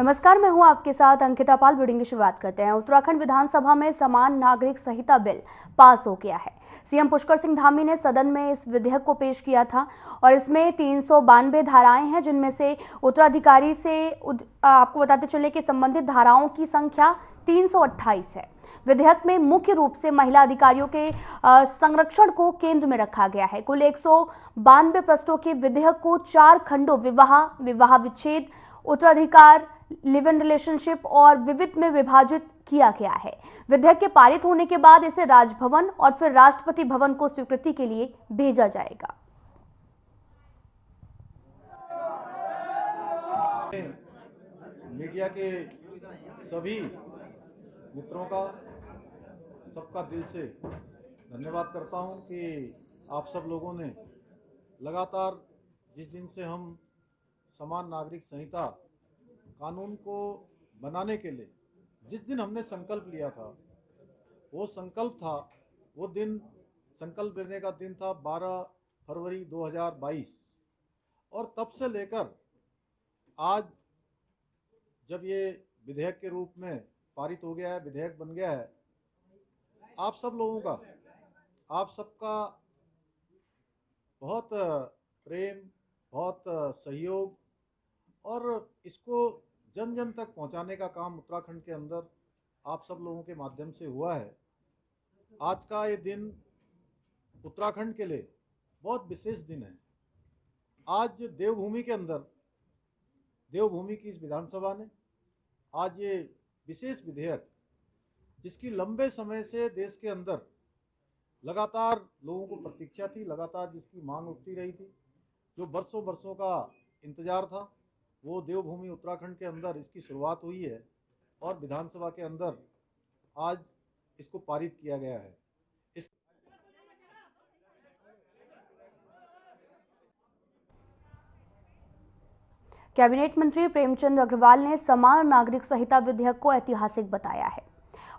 नमस्कार, मैं हूं आपके साथ अंकिता पाल। बुलेटिन की शुरुआत करते हैं। उत्तराखंड विधानसभा में समान नागरिक संहिता बिल पास हो गया है। सीएम पुष्कर सिंह धामी ने सदन में इस विधेयक को पेश किया था और इसमें 392 धाराएं हैं, जिनमें से उत्तराधिकारी से आपको बताते चले कि संबंधित धाराओं की संख्या 328 है। विधेयक में मुख्य रूप से महिला अधिकारियों के संरक्षण को केंद्र में रखा गया है। कुल 192 पृष्ठों के विधेयक को 4 खंडों विवाह विच्छेद, उत्तराधिकार, लिव इन रिलेशनशिप और विविध में विभाजित किया गया है। विधेयक के पारित होने के बाद इसे राजभवन और फिर राष्ट्रपति भवन को स्वीकृति के लिए भेजा जाएगा। मीडिया के सभी मित्रों का सबका दिल से धन्यवाद करता हूं कि आप सब लोगों ने लगातार जिस दिन से हम समान नागरिक संहिता कानून को बनाने के लिए जिस दिन हमने संकल्प लिया था, वो संकल्प लेने का दिन था 12 फरवरी 2022 और तब से लेकर आज जब ये विधेयक के रूप में पारित हो गया है, विधेयक बन गया है, आप सब लोगों का, आप सबका बहुत प्रेम, बहुत सहयोग और इसको जन जन तक पहुंचाने का काम उत्तराखंड के अंदर आप सब लोगों के माध्यम से हुआ है। आज का ये दिन उत्तराखंड के लिए बहुत विशेष दिन है। आज देवभूमि के अंदर, देवभूमि की इस विधानसभा ने आज ये विशेष विधेयक, जिसकी लंबे समय से देश के अंदर लगातार लोगों को प्रतीक्षा थी, लगातार जिसकी मांग उठती रही थी, जो वर्षों वर्षों का इंतजार था, वो देवभूमि उत्तराखंड के अंदर इसकी शुरुआत हुई है और विधानसभा के अंदर आज इसको पारित किया गया है। कैबिनेट मंत्री प्रेमचंद अग्रवाल ने समान नागरिक संहिता विधेयक को ऐतिहासिक बताया है।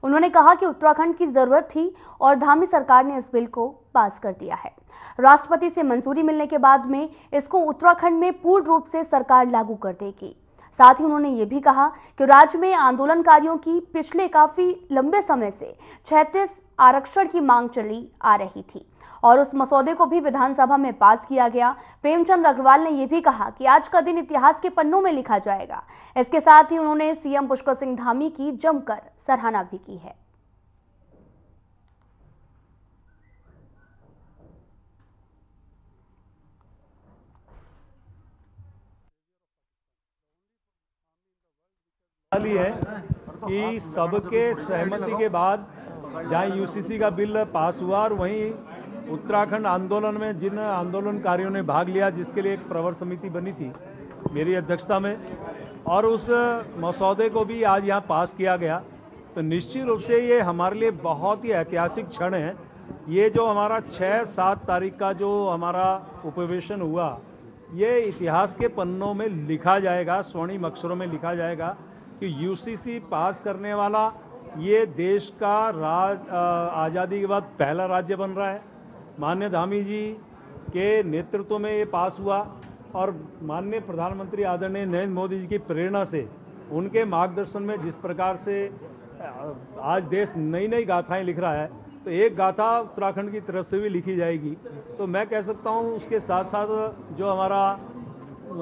उन्होंने कहा कि उत्तराखंड की जरूरत थी और धामी सरकार ने इस बिल को पास कर दिया है। राष्ट्रपति से मंजूरी मिलने के बाद में इसको उत्तराखंड में पूर्ण रूप से सरकार लागू कर देगी। साथ ही उन्होंने ये भी कहा कि राज्य में आंदोलनकारियों की पिछले काफी लंबे समय से 36 आरक्षण की मांग चली आ रही थी और उस मसौदे को भी विधानसभा में पास किया गया। प्रेमचंद अग्रवाल ने यह भी कहा कि आज का दिन इतिहास के पन्नों में लिखा जाएगा। इसके साथ ही उन्होंने सीएम पुष्कर सिंह धामी की जमकर सराहना भी की है। है कि सबके सहमति के बाद जहां यूसीसी का बिल पास हुआ और वहीं उत्तराखंड आंदोलन में जिन आंदोलनकारियों ने भाग लिया, जिसके लिए एक प्रवर समिति बनी थी मेरी अध्यक्षता में, और उस मसौदे को भी आज यहाँ पास किया गया, तो निश्चित रूप से ये हमारे लिए बहुत ही ऐतिहासिक क्षण है। ये जो हमारा 6-7 तारीख का जो हमारा उपवेशन हुआ, ये इतिहास के पन्नों में लिखा जाएगा, स्वर्णिम अक्षरों में लिखा जाएगा कि यूसीसी पास करने वाला ये देश का आज़ादी के बाद पहला राज्य बन रहा है। माननीय धामी जी के नेतृत्व में ये पास हुआ और माननीय प्रधानमंत्री आदरणीय नरेंद्र मोदी जी की प्रेरणा से, उनके मार्गदर्शन में जिस प्रकार से आज देश नई नई गाथाएं लिख रहा है, तो एक गाथा उत्तराखंड की तरफ से भी लिखी जाएगी। तो मैं कह सकता हूँ उसके साथ साथ जो हमारा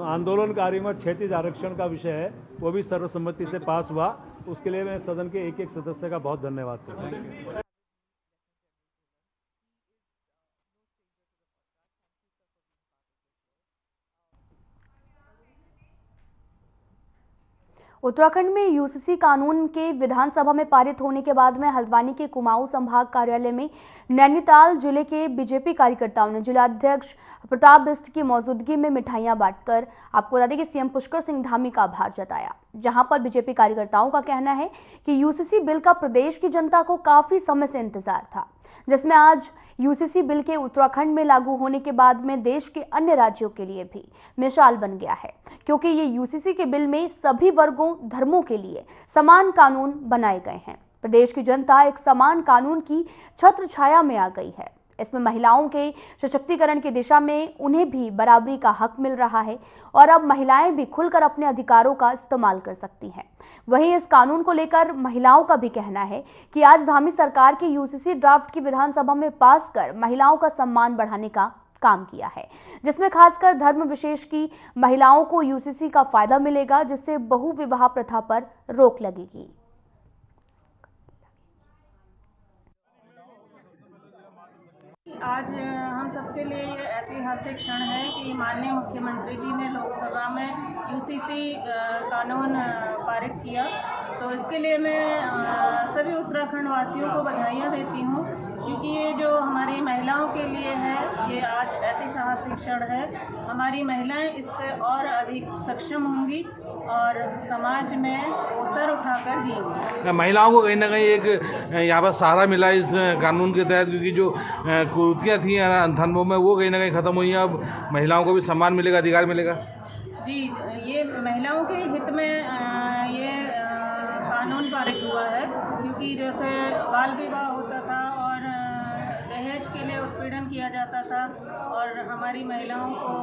आंदोलनकारियों में 36 आरक्षण का विषय है, वो भी सर्वसम्मति से पास हुआ। उसके लिए मैं सदन के एक एक सदस्य का बहुत धन्यवाद करता हूँ। उत्तराखंड में यूसीसी कानून के विधानसभा में पारित होने के बाद में हल्द्वानी के कुमाऊं संभाग कार्यालय में नैनीताल जिले के बीजेपी कार्यकर्ताओं ने जिलाध्यक्ष प्रताप बिष्ट की मौजूदगी में मिठाइयां बांटकर आपको बता दें कि सीएम पुष्कर सिंह धामी का आभार जताया। जहां पर बीजेपी कार्यकर्ताओं का कहना है कि यूसीसी बिल का प्रदेश की जनता को काफी समय से इंतजार था, जिसमें आज यूसीसी बिल के उत्तराखंड में लागू होने के बाद में देश के अन्य राज्यों के लिए भी मिसाल बन गया है, क्योंकि ये यूसीसी के बिल में सभी वर्गों, धर्मों के लिए समान कानून बनाए गए हैं। प्रदेश की जनता एक समान कानून की छत्र छाया में आ गई है। इसमें महिलाओं के सशक्तिकरण की दिशा में उन्हें भी बराबरी का हक मिल रहा है और अब महिलाएं भी खुलकर अपने अधिकारों का इस्तेमाल कर सकती हैं। वहीं इस कानून को लेकर महिलाओं का भी कहना है कि आज धामी सरकार की यूसीसी ड्राफ्ट की विधानसभा में पास कर महिलाओं का सम्मान बढ़ाने का काम किया है, जिसमें खासकर धर्म विशेष की महिलाओं को यूसीसी का फायदा मिलेगा, जिससे बहुविवाह प्रथा पर रोक लगेगी। आज हम सबके लिए ये ऐतिहासिक क्षण है कि माननीय मुख्यमंत्री जी ने लोकसभा में यूसीसी कानून पारित किया। तो इसके लिए मैं सभी उत्तराखंड वासियों को बधाइयाँ देती हूँ, क्योंकि ये जो हमारी महिलाओं के लिए है, ये आज ऐतिहासिक क्षण है। हमारी महिलाएं इससे और अधिक सक्षम होंगी और समाज में अवसर उठाकर जिएंगी। महिलाओं को कहीं ना कहीं एक यहाँ पर सहारा मिला इस कानून के तहत, क्योंकि जो कुरीतियाँ थी अनुभव में वो कहीं ना कहीं ख़त्म हुई हैं। अब महिलाओं को भी सम्मान मिलेगा, अधिकार मिलेगा। जी, ये महिलाओं के हित में ये कानून पारित हुआ है, क्योंकि जैसे बाल विवाह होता था और दहेज के लिए उत्पीड़न किया जाता था और हमारी महिलाओं को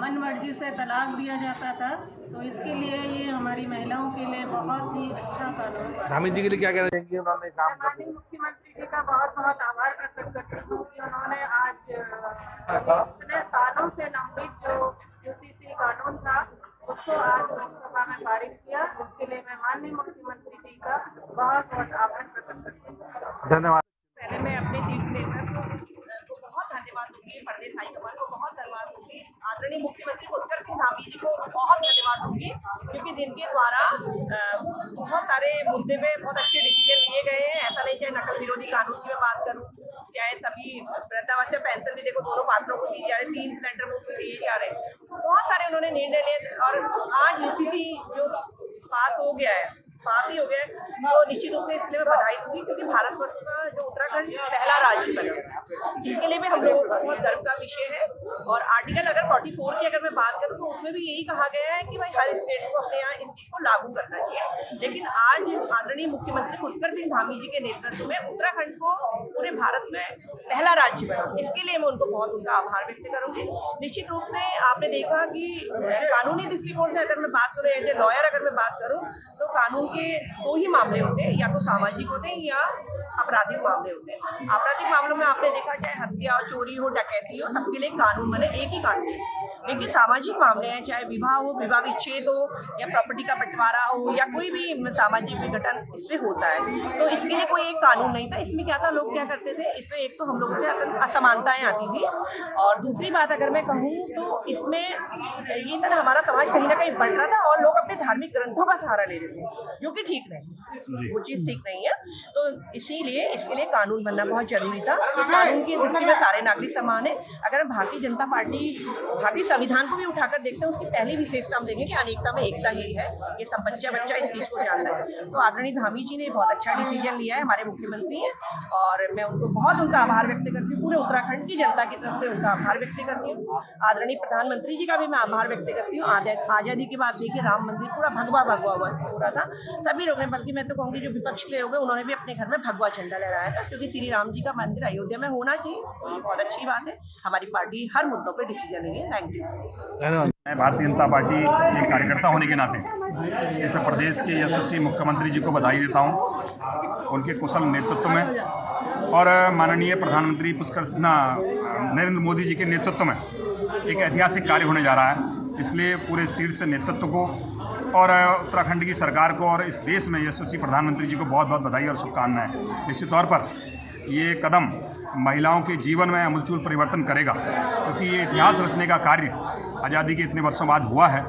मन मर्जी से तलाक दिया जाता था। तो इसके लिए ये हमारी महिलाओं के लिए बहुत ही अच्छा कानून है। धामी जी के लिए क्या कहना चाहेंगे? उन्होंने काम माननीय मुख्यमंत्री जी का बहुत बहुत आभार प्रकट करती हूँ कि उन्होंने आज इतने सालों से लंबित जो यूसीसी कानून था उसको आज लोकसभा में पारित किया। इसके लिए मैं माननीय मुख्यमंत्री जी का बहुत बहुत आभार प्रकट करती हूँ। धन्यवाद। पहले मैं अपने चीफ मिनिस्टर को बहुत धन्यवाद दूंगी, प्रदेश हाईकमान को बहुत धन्यवाद दूंगी, आदरणीय मुख्यमंत्री पुष्कर सिंह धामी जी को बहुत धन्यवाद दूंगी, क्योंकि जिनके द्वारा बहुत सारे मुद्दे पे बहुत अच्छे डिसीजन लिए गए हैं। ऐसा नहीं, चाहे नकल विरोधी कानून की मैं बात करूँ, चाहे सभी वृद्धावस्था पेंशन भी देखो दोनों पात्रों को दी जा रही, 3 सिलेंडर मुफ्त दिए जा रहे हैं, बहुत सारे उन्होंने निर्णय लिए। और आज यूसीसी जो पास हो गया है, पास ही हो गया है, तो निश्चित रूप से इसके लिए मैं बधाई दूंगी, क्योंकि भारतवर्ष का जो उत्तराखंड पहला राज्य बना, इसके लिए भी हम लोगों को बहुत गर्व का विषय है। और आर्टिकल अगर 44 की अगर मैं बात करूँ तो उसमें भी यही कहा गया है कि भाई हर स्टेट को अपने यहाँ इस चीज को लागू करना चाहिए। लेकिन आज आदरणीय मुख्यमंत्री पुष्कर सिंह धामी जी के नेतृत्व में उत्तराखंड को पूरे भारत में पहला राज्य बना, इसके लिए मैं उनको बहुत उनका आभार व्यक्त करूंगी। निश्चित रूप से आपने देखा कि कानूनी दृष्टिकोण से अगर मैं बात करूँ, एज ए लॉयर अगर मैं बात करूँ, तो कानून के 2 ही मामले होते हैं, या तो सामाजिक होते हैं या आपराधिक मामले होते हैं। आपराधिक मामलों में आपने देखा चाहे हत्या हो, चोरी हो, डकैती हो, सबके लिए कानून बने, एक ही कानून है। लेकिन सामाजिक मामले हैं, चाहे विवाह हो, विवाह विच्छेद हो, या प्रॉपर्टी का बंटवारा हो, या कोई भी सामाजिक विघटन इससे होता है, तो इसके लिए कोई एक कानून नहीं था। इसमें क्या था, लोग क्या करते थे, इसमें एक तो हम लोगों के असमानताएं आती थी, और दूसरी बात अगर मैं कहूँ तो इसमें ये था ना, हमारा समाज कहीं ना कहीं बढ़ रहा था और लोग अपने धार्मिक ग्रंथों का सहारा ले रहे थे, जो कि ठीक नहीं, वो चीज़ ठीक नहीं है। तो इसीलिए इसके लिए कानून बनना बहुत जरूरी था। तो कानून की दृष्टि में सारे नागरिक समान है। अगर हम भारतीय जनता पार्टी भारतीय संविधान को भी उठाकर देखते हैं, उसकी पहली विशेषता हम देखें कि अनेकता में एकता ही है। ये सब बच्चा इस चीज़ को जानता है। तो आदरणीय धामी जी ने बहुत अच्छा डिसीजन लिया है, हमारे मुख्यमंत्री हैं, और मैं उनको बहुत उनका आभार व्यक्त करती हूँ, पूरे उत्तराखंड की जनता की तरफ से उनका आभार व्यक्त करती हूँ। आदरणीय प्रधानमंत्री जी का भी मैं आभार व्यक्त करती हूँ। आज़ादी के बाद देखिए राम मंदिर पूरा भगवा हो रहा था, सभी लोगों ने, बल्कि मैं तो कहूँगी जो विपक्ष के लोग हैं उन्होंने भी अपने घर में भगवा झंडा लहराया था, क्योंकि श्री राम जी का मंदिर अयोध्या में होना चाहिए। बहुत अच्छी बात है, हमारी पार्टी हर मुद्दों पर डिसीजन लेगी। Thank you. मैं भारतीय जनता पार्टी के कार्यकर्ता होने के नाते इस प्रदेश के यशस्वी मुख्यमंत्री जी को बधाई देता हूं, उनके कुशल नेतृत्व में, और माननीय प्रधानमंत्री नरेंद्र मोदी जी के नेतृत्व में एक ऐतिहासिक कार्य होने जा रहा है। इसलिए पूरे शीर्ष नेतृत्व को और उत्तराखंड की सरकार को और इस देश में यशस्वी प्रधानमंत्री जी को बहुत बहुत बधाई और शुभकामनाएं। निश्चित तौर पर ये कदम महिलाओं के जीवन में आमूलचूल परिवर्तन करेगा, क्योंकि ये इतिहास रचने का कार्य आज़ादी के इतने वर्षों बाद हुआ है,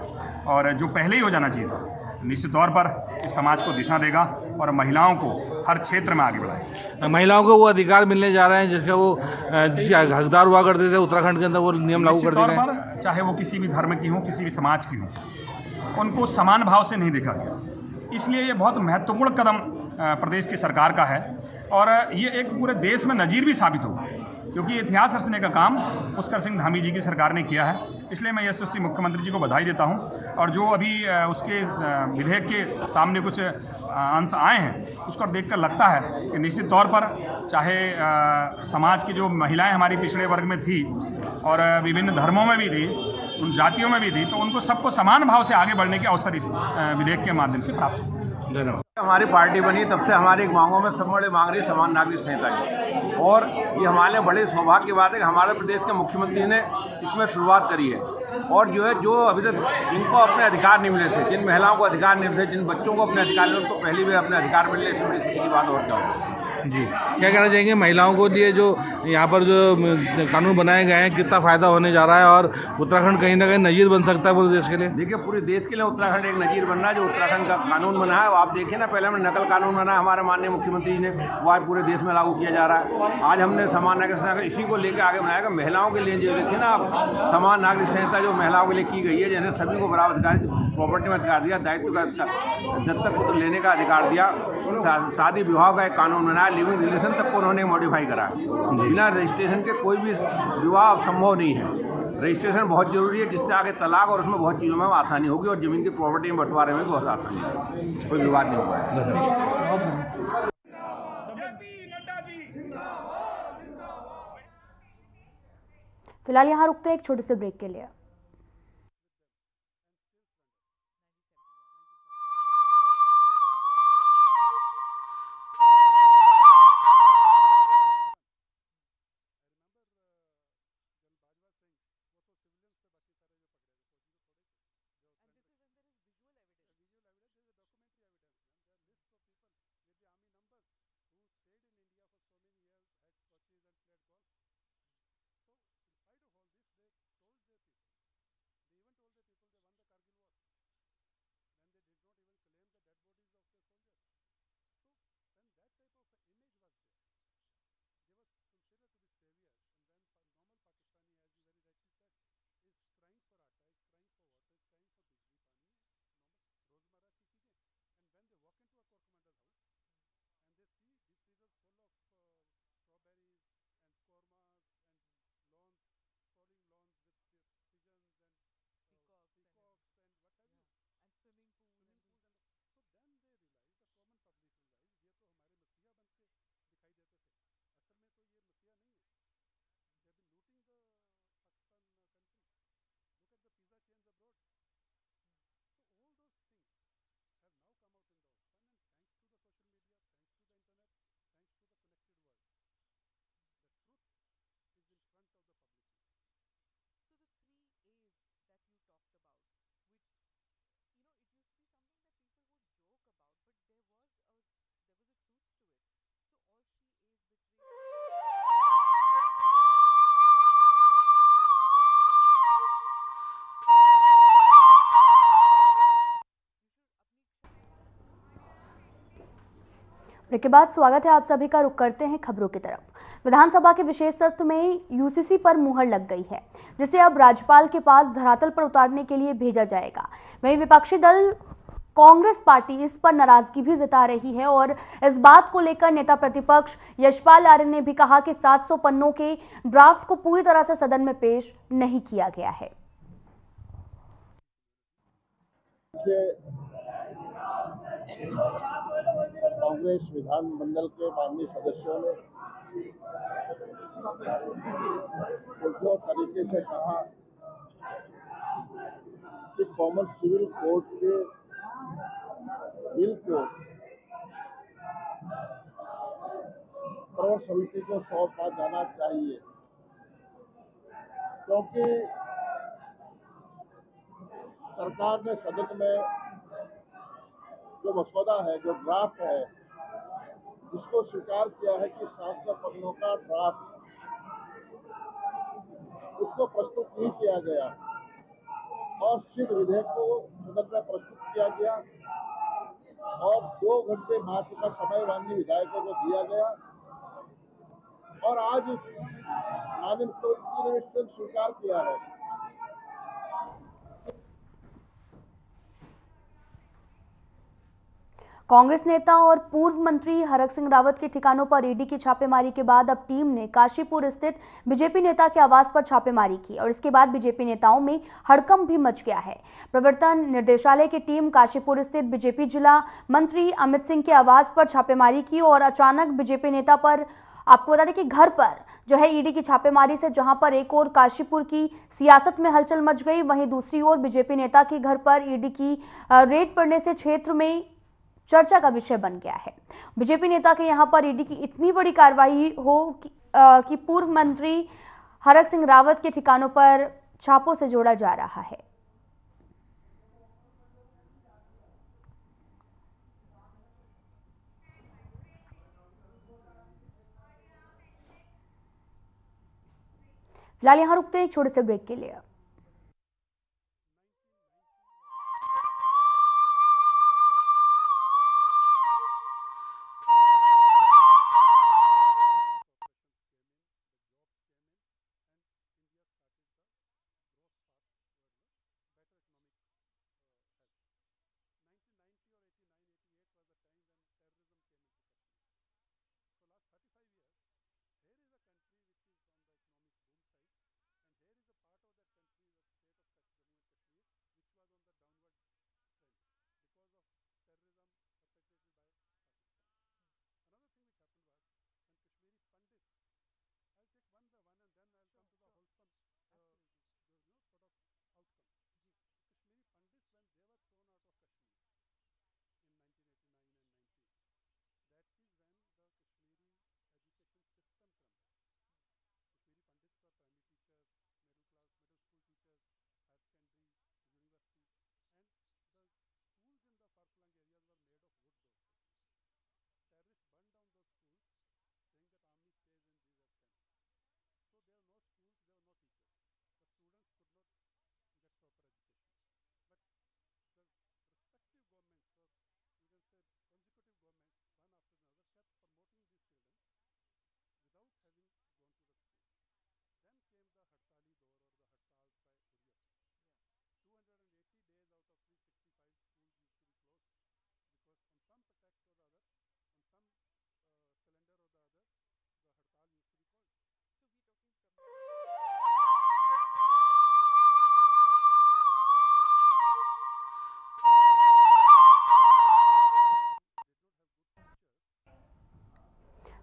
और जो पहले ही हो जाना चाहिए था। निश्चित तौर पर इस समाज को दिशा देगा और महिलाओं को हर क्षेत्र में आगे बढ़ाएगा। महिलाओं को वो अधिकार मिलने जा रहे हैं जिसके वो हकदार हुआ करते थे उत्तराखंड के अंदर, वो नियम लागू कर दिए हैं। चाहे वो किसी भी धर्म की हो, किसी भी समाज की हो, उनको समान भाव से नहीं देखा गया। इसलिए ये बहुत महत्वपूर्ण कदम प्रदेश की सरकार का है, और ये एक पूरे देश में नज़ीर भी साबित होगा, क्योंकि इतिहास रचने का काम पुष्कर सिंह धामी जी की सरकार ने किया है। इसलिए मैं यशस्वी मुख्यमंत्री जी को बधाई देता हूं। और जो अभी उसके विधेयक के सामने कुछ अंश आए हैं उसको देखकर लगता है कि निश्चित तौर पर चाहे समाज की जो महिलाएं हमारी पिछड़े वर्ग में थी और विभिन्न धर्मों में भी थी, उन जातियों में भी थी, तो उनको सबको समान भाव से आगे बढ़ने के अवसर इस विधेयक के माध्यम से प्राप्त हो। धन्यवाद। हमारी पार्टी बनी तब से हमारी मांगों में सब बड़े मांग रही समान नागरिक संहिता की, और ये हमारे लिए बड़े सौभाग्य की बात है कि हमारे प्रदेश के मुख्यमंत्री ने इसमें शुरुआत करी है। और जो अभी तक जिनको अपने अधिकार नहीं मिले थे, जिन महिलाओं को अधिकार नहीं मिले थे, जिन बच्चों को अपने अधिकार मिले, उनको पहली बार अपने अधिकार मिले, इसमें बड़ी खुशी की बात और क्या हो। जी, क्या कहना चाहेंगे महिलाओं को लिए जो यहाँ पर जो कानून बनाए गए हैं, कितना फ़ायदा होने जा रहा है और उत्तराखंड कहीं ना कहीं नज़ीर बन सकता है पूरे देश के लिए? देखिए, पूरे देश के लिए उत्तराखंड एक नज़ीर बनना है। जो उत्तराखंड का कानून बना है, आप देखिए ना, पहले हमने नकल कानून बना है हमारे माननीय मुख्यमंत्री जी ने, वो आज पूरे देश में लागू किया जा रहा है। आज हमने समान नागरिक संहिता इसी को लेकर आगे बनाया कि महिलाओं के लिए जो देखिए ना, समान नागरिक संहिता जो महिलाओं के लिए की गई है, जैसे सभी को बराबर अधिकार, प्रॉपर्टी में अधिकार दिया, दायित्व का दत्तक पुत्र लेने का अधिकार दिया, शादी विवाह का एक कानून बनाया, लिविंग रिलेशन तक को उन्होंने मॉडिफाई करा। बिना रजिस्ट्रेशन के कोई भी विवाह संभव नहीं है। रजिस्ट्रेशन बहुत जरूरी है, जिससे आगे तलाक और उसमें बहुत चीज़ों में आसानी होगी और ज़मीन की प्रॉपर्टी में बंटवारे में बहुत आसानी होगी, कोई विवाद नहीं होगा। फिलहाल यहाँ रुकते हैं एक छोटे से ब्रेक के लिए। ब्रेक के बाद स्वागत है आप सभी का। रुक करते हैं खबरों की तरफ। विधानसभा के विशेष सत्र में यूसीसी पर मुहर लग गई है, जिसे अब राज्यपाल के पास धरातल पर उतारने के लिए भेजा जाएगा। वहीं विपक्षी दल कांग्रेस पार्टी इस पर नाराजगी भी जता रही है और इस बात को लेकर नेता प्रतिपक्ष यशपाल आर्य ने भी कहा कि 700 पन्नों के ड्राफ्ट को पूरी तरह से सदन में पेश नहीं किया गया है। कांग्रेस विधानमंडल के माननीय सदस्यों ने जो तरीके से कहा कि कॉमन सिविल कोड के बिल को प्रवर समिति को सौंपा जाना चाहिए, क्योंकि सरकार ने सदन में जो मसौदा है, जो ड्राफ्ट है, जिसको स्वीकार किया है कि 700 पन्नों का ड्राफ्ट, उसको प्रस्तुत नहीं किया गया और शीघ्र विधेयक को सदन में प्रस्तुत किया गया और 2 घंटे मात्र का समय माननीय विधायकों को दिया गया और आज माननीय मुख्यमंत्री ने इससे स्वीकार किया है। कांग्रेस नेता और पूर्व मंत्री हरक सिंह रावत के ठिकानों पर ईडी की छापेमारी के बाद अब टीम ने काशीपुर स्थित बीजेपी नेता के आवास पर छापेमारी की और इसके बाद बीजेपी नेताओं में हड़कंप भी मच गया है। प्रवर्तन निदेशालय की टीम काशीपुर स्थित बीजेपी जिला मंत्री अमित सिंह के आवास पर छापेमारी की और अचानक बीजेपी नेता पर, आपको बता दें कि घर पर जो है ईडी की छापेमारी से जहां पर एक और काशीपुर की सियासत में हलचल मच गई, वहीं दूसरी ओर बीजेपी नेता के घर पर ईडी की रेड पड़ने से क्षेत्र में चर्चा का विषय बन गया है। बीजेपी नेता के यहां पर ईडी की इतनी बड़ी कार्रवाई हो कि पूर्व मंत्री हरक सिंह रावत के ठिकानों पर छापों से जोड़ा जा रहा है। फिलहाल यहां रुकते हैं एक छोटे से ब्रेक के लिए।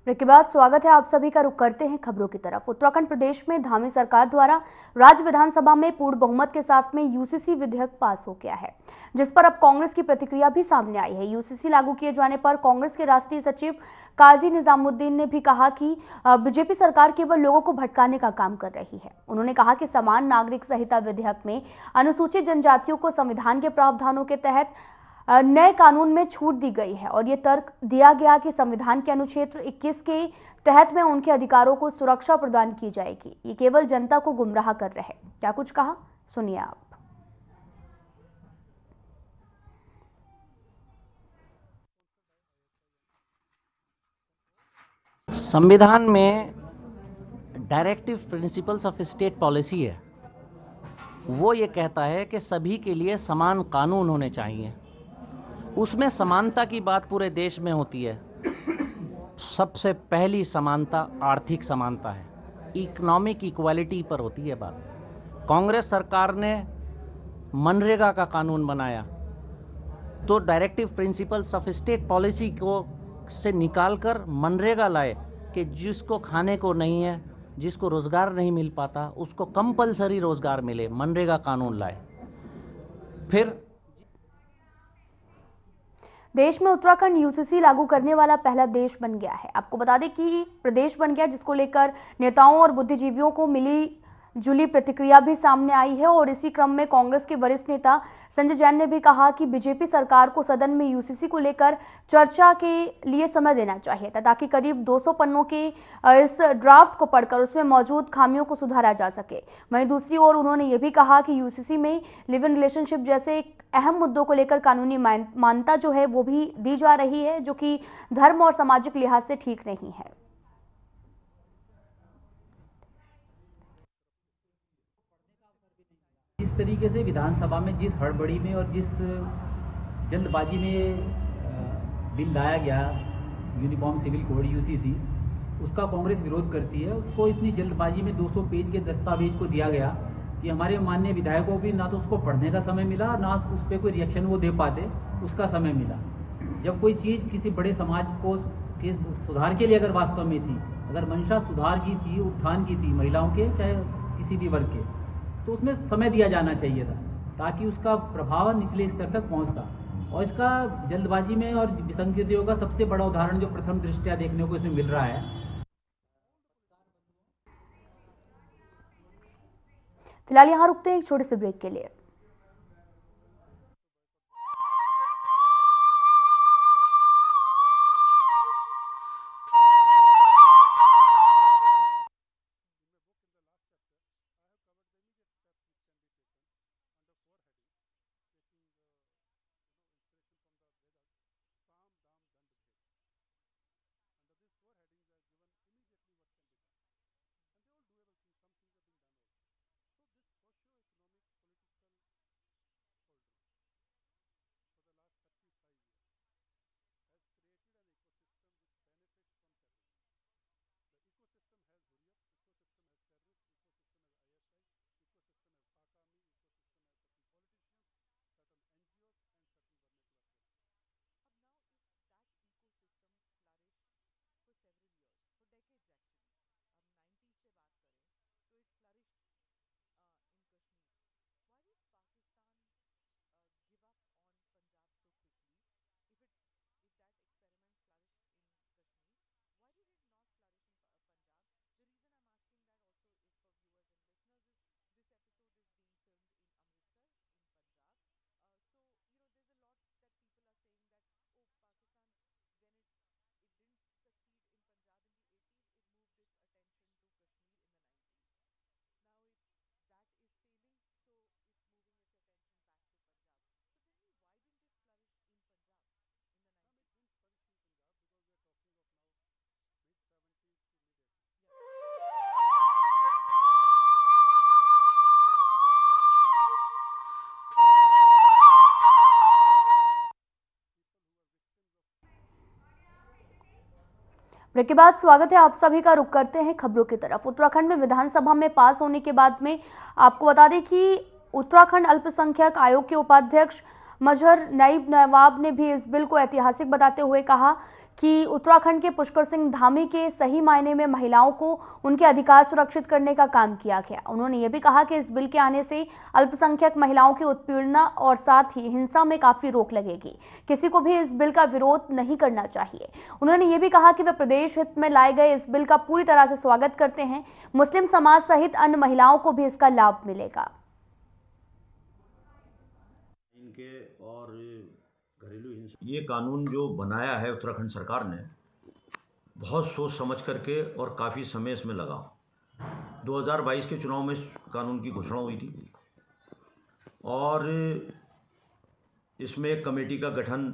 ब्रेक के बाद स्वागत है आप सभी का। रुख करते हैं खबरों की तरफ। उत्तराखंड प्रदेश में धामी सरकार द्वारा राज्य विधानसभा में पूर्ण बहुमत के साथ में यूसीसी विधेयक पास हो गया है, जिस पर अब कांग्रेस की प्रतिक्रिया भी सामने आई है। यूसीसी लागू किए जाने पर कांग्रेस के राष्ट्रीय सचिव काजी निजामुद्दीन ने भी कहा कि बीजेपी सरकार केवल लोगों को भटकाने का काम कर रही है। उन्होंने कहा कि समान नागरिक संहिता विधेयक में अनुसूचित जनजातियों को संविधान के प्रावधानों के तहत नए कानून में छूट दी गई है और ये तर्क दिया गया कि संविधान के अनुच्छेद 21 के तहत में उनके अधिकारों को सुरक्षा प्रदान की जाएगी। ये केवल जनता को गुमराह कर रहे हैं। क्या कुछ कहा, सुनिए आप। संविधान में directive principles of state policy है, वो ये कहता है कि सभी के लिए समान कानून होने चाहिए। उसमें समानता की बात पूरे देश में होती है। सबसे पहली समानता आर्थिक समानता है, इकोनॉमिक इक्वालिटी पर होती है बात। कांग्रेस सरकार ने मनरेगा का कानून बनाया तो directive principles of state policy को से निकालकर मनरेगा लाए कि जिसको खाने को नहीं है, जिसको रोज़गार नहीं मिल पाता, उसको कंपलसरी रोज़गार मिले, मनरेगा कानून लाए। फिर देश में उत्तराखंड यूसीसी लागू करने वाला पहला देश बन गया है। आपको बता दें कि प्रदेश बन गया, जिसको लेकर नेताओं और बुद्धिजीवियों को मिली जुली प्रतिक्रिया भी सामने आई है। और इसी क्रम में कांग्रेस के वरिष्ठ नेता संजय जैन ने भी कहा कि बीजेपी सरकार को सदन में यूसीसी को लेकर चर्चा के लिए समय देना चाहिए ताकि करीब 200 पन्नों के इस ड्राफ्ट को पढ़कर उसमें मौजूद खामियों को सुधारा जा सके। वहीं दूसरी ओर उन्होंने ये भी कहा कि यूसीसी में लिव इन रिलेशनशिप जैसे अहम मुद्दों को लेकर कानूनी मान्यता जो है वो भी दी जा रही है, जो कि धर्म और सामाजिक लिहाज से ठीक नहीं है। जिस तरीके से विधानसभा में जिस हड़बड़ी में और जिस जल्दबाजी में बिल लाया गया यूनिफॉर्म सिविल कोड यूसीसी, उसका कांग्रेस विरोध करती है। उसको इतनी जल्दबाजी में 200 पेज के दस्तावेज को दिया गया कि हमारे माननीय विधायकों को भी ना तो उसको पढ़ने का समय मिला, ना उस पर कोई रिएक्शन वो दे पाते, उसका समय मिला। जब कोई चीज़ किसी बड़े समाज को के सुधार के लिए अगर वास्तव में थी, अगर मंशा सुधार की थी, उत्थान की थी महिलाओं के चाहे किसी भी वर्ग के, तो उसमें समय दिया जाना चाहिए था ताकि उसका प्रभाव निचले स्तर तक पहुंचता। और इसका जल्दबाजी में और विसंगतियों का सबसे बड़ा उदाहरण जो प्रथम दृष्टया देखने को इसमें मिल रहा है। फिलहाल यहाँ रुकते हैं एक छोटे से ब्रेक के लिए। ब्रेक के बाद स्वागत है आप सभी का। रुक करते हैं खबरों की तरफ। उत्तराखंड में विधानसभा में पास होने के बाद में आपको बता दें कि उत्तराखंड अल्पसंख्यक आयोग के उपाध्यक्ष मजहर नईब नवाब ने भी इस बिल को ऐतिहासिक बताते हुए कहा कि उत्तराखंड के पुष्कर सिंह धामी के सही मायने में महिलाओं को उनके अधिकार सुरक्षित करने का काम किया गया। उन्होंने ये भी कहा कि इस बिल के आने से अल्पसंख्यक महिलाओं की उत्पीड़न और साथ ही हिंसा में काफी रोक लगेगी। किसी को भी इस बिल का विरोध नहीं करना चाहिए। उन्होंने ये भी कहा कि वे प्रदेश हित में लाए गए इस बिल का पूरी तरह से स्वागत करते हैं। मुस्लिम समाज सहित अन्य महिलाओं को भी इसका लाभ मिलेगा। ये कानून जो बनाया है उत्तराखंड सरकार ने, बहुत सोच समझ करके और काफ़ी समय इसमें लगा। 2022 के चुनाव में इस कानून की घोषणा हुई थी और इसमें एक कमेटी का गठन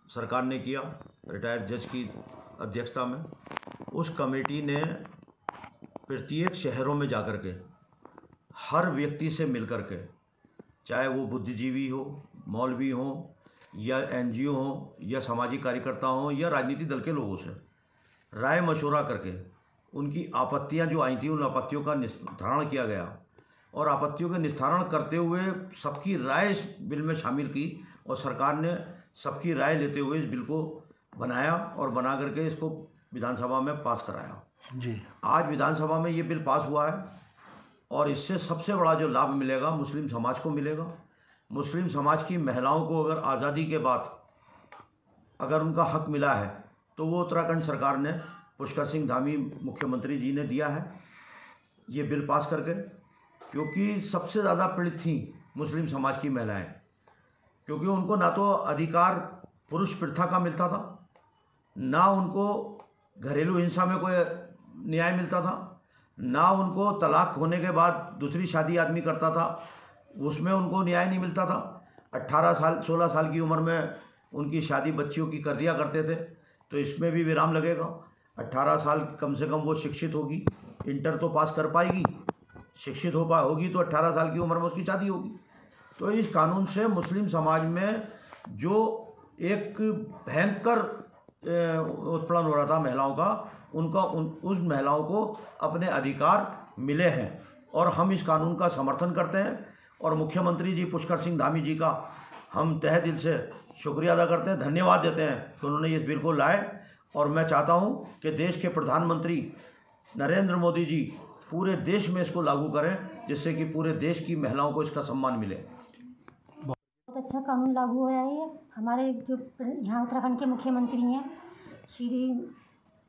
सरकार ने किया रिटायर्ड जज की अध्यक्षता में। उस कमेटी ने प्रत्येक शहरों में जाकर के हर व्यक्ति से मिल कर के, चाहे वो बुद्धिजीवी हो, मौलवी हो या एनजीओ हो या सामाजिक कार्यकर्ता हो या राजनीतिक दल के लोगों से राय मशवरा करके उनकी आपत्तियां जो आई थी उन आपत्तियों का निस्तारण किया गया और आपत्तियों का निस्तारण करते हुए सबकी राय इस बिल में शामिल की और सरकार ने सबकी राय लेते हुए इस बिल को बनाया और बना करके इसको विधानसभा में पास कराया। जी आज विधानसभा में ये बिल पास हुआ है और इससे सबसे बड़ा जो लाभ मिलेगा मुस्लिम समाज को मिलेगा। मुस्लिम समाज की महिलाओं को अगर आज़ादी के बाद अगर उनका हक मिला है तो वो उत्तराखंड सरकार ने पुष्कर सिंह धामी मुख्यमंत्री जी ने दिया है ये बिल पास करके, क्योंकि सबसे ज़्यादा पीड़ित थी मुस्लिम समाज की महिलाएं, क्योंकि उनको ना तो अधिकार पुरुष प्रथा का मिलता था, ना उनको घरेलू हिंसा में कोई न्याय मिलता था, ना उनको तलाक होने के बाद दूसरी शादी आदमी करता था उसमें उनको न्याय नहीं मिलता था। 18 साल 16 साल की उम्र में उनकी शादी बच्चियों की कर दिया करते थे, तो इसमें भी विराम लगेगा। 18 साल कम से कम वो शिक्षित होगी, इंटर तो पास कर पाएगी, शिक्षित होगी तो 18 साल की उम्र में उसकी शादी होगी। तो इस कानून से मुस्लिम समाज में जो एक भयंकर उत्पीड़न हो रहा था महिलाओं का, उस महिलाओं को अपने अधिकार मिले हैं और हम इस कानून का समर्थन करते हैं। और मुख्यमंत्री जी पुष्कर सिंह धामी जी का हम तहे दिल से शुक्रिया अदा करते हैं, धन्यवाद देते हैं कि उन्होंने इस बिल को लाए। और मैं चाहता हूं कि देश के प्रधानमंत्री नरेंद्र मोदी जी पूरे देश में इसको लागू करें, जिससे कि पूरे देश की महिलाओं को इसका सम्मान मिले। बहुत अच्छा कानून लागू हुआ है। ये हमारे जो यहाँ उत्तराखंड के मुख्यमंत्री हैं श्री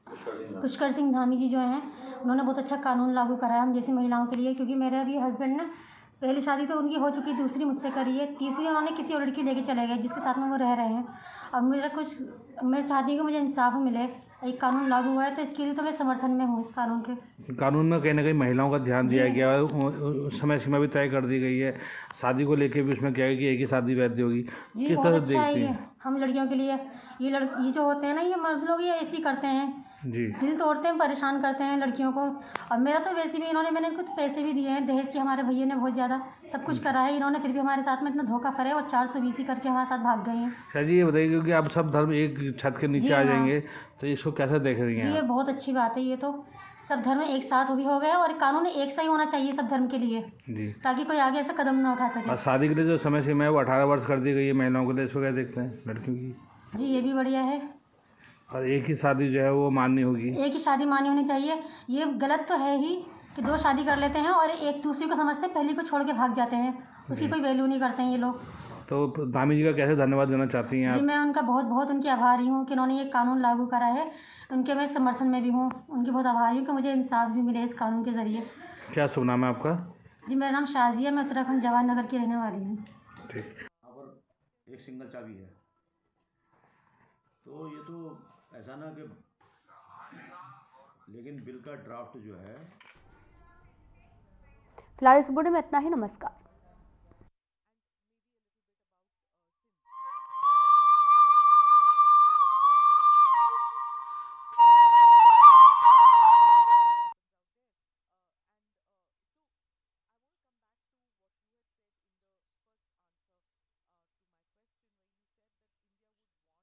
पुष्कर सिंह धामी जी जो हैं, उन्होंने बहुत अच्छा कानून लागू करा है हम जैसी महिलाओं के लिए। क्योंकि मेरे अभी हस्बैंड ने पहली शादी तो उनकी हो चुकी, दूसरी मुझसे करी है, तीसरी उन्होंने किसी और लड़की लेके चले गए जिसके साथ में वो रह रहे हैं। अब मैं चाहती हूँ कि मुझे इंसाफ मिले। एक कानून लागू हुआ है तो इसके लिए तो मैं समर्थन में हूँ इस कानून के। कानून में कहीं ना कहीं महिलाओं का ध्यान दिया गया है, समय सीमा भी तय कर दी गई है, शादी को लेके भी उसमें क्या है कि एक ही शादी वैध होगी। जी किस बहुत तरह से अच्छा है देखती ये हैं? हम लड़कियों के लिए। ये जो होते हैं ना, ये मर्द लोग ये ऐसे ही करते हैं, जी दिल तोड़ते हैं, परेशान करते हैं लड़कियों को। और मेरा तो वैसे भी मैंने इनको तो पैसे भी दिए हैं दहेज के, हमारे भैया ने बहुत ज़्यादा सब कुछ करा है इन्होंने, फिर भी हमारे साथ में इतना धोखा करे और 420 करके हमारे साथ भाग गए हैं। शायद ये बताइए, क्योंकि अब सब धर्म एक छत के नीचे आ जाएंगे, तो इसको कैसे देख रही हैं? ये बहुत अच्छी बात है। ये तो सब धर्म एक साथ भी हो गए और कानून एक सा ही होना चाहिए सब धर्म के लिए, जी, ताकि कोई आगे ऐसा कदम ना उठा सके। और शादी के लिए जो समय सीमा है वो 18 वर्ष कर दी गई है महिलाओं के लिए, इसको क्या देखते हैं लड़कियों की? जी ये भी बढ़िया है। और एक ही शादी जो है वो मान्य होगी? एक ही शादी मान्य होनी चाहिए। ये गलत तो है ही कि 2 शादी कर लेते हैं और एक दूसरे को समझते हैं, पहली को छोड़ के भाग जाते हैं, उसकी कोई वैल्यू नहीं करते हैं ये लोग। तो धामी जी का कैसे धन्यवाद देना चाहती हैं जी आप? मैं उनका बहुत बहुत उनकी आभारी हूँ कि उन्होंने ये कानून लागू करा है। उनके मैं समर्थन में भी हूँ, उनकी बहुत आभारी हूँ कि मुझे इंसाफ भी मिले इस कानून के ज़रिए। क्या शुभ नाम है आपका? जी मेरा नाम शाजिया, मैं उत्तराखंड जवाहर नगर की रहने वाली हूँ। ठीक। यहाँ पर एक सिंगल चाबी है, तो ये तो ऐसा ना कि, लेकिन बिल का ड्राफ्ट जो है। फिलहाल इस बुलेटिन में इतना ही। नमस्कार।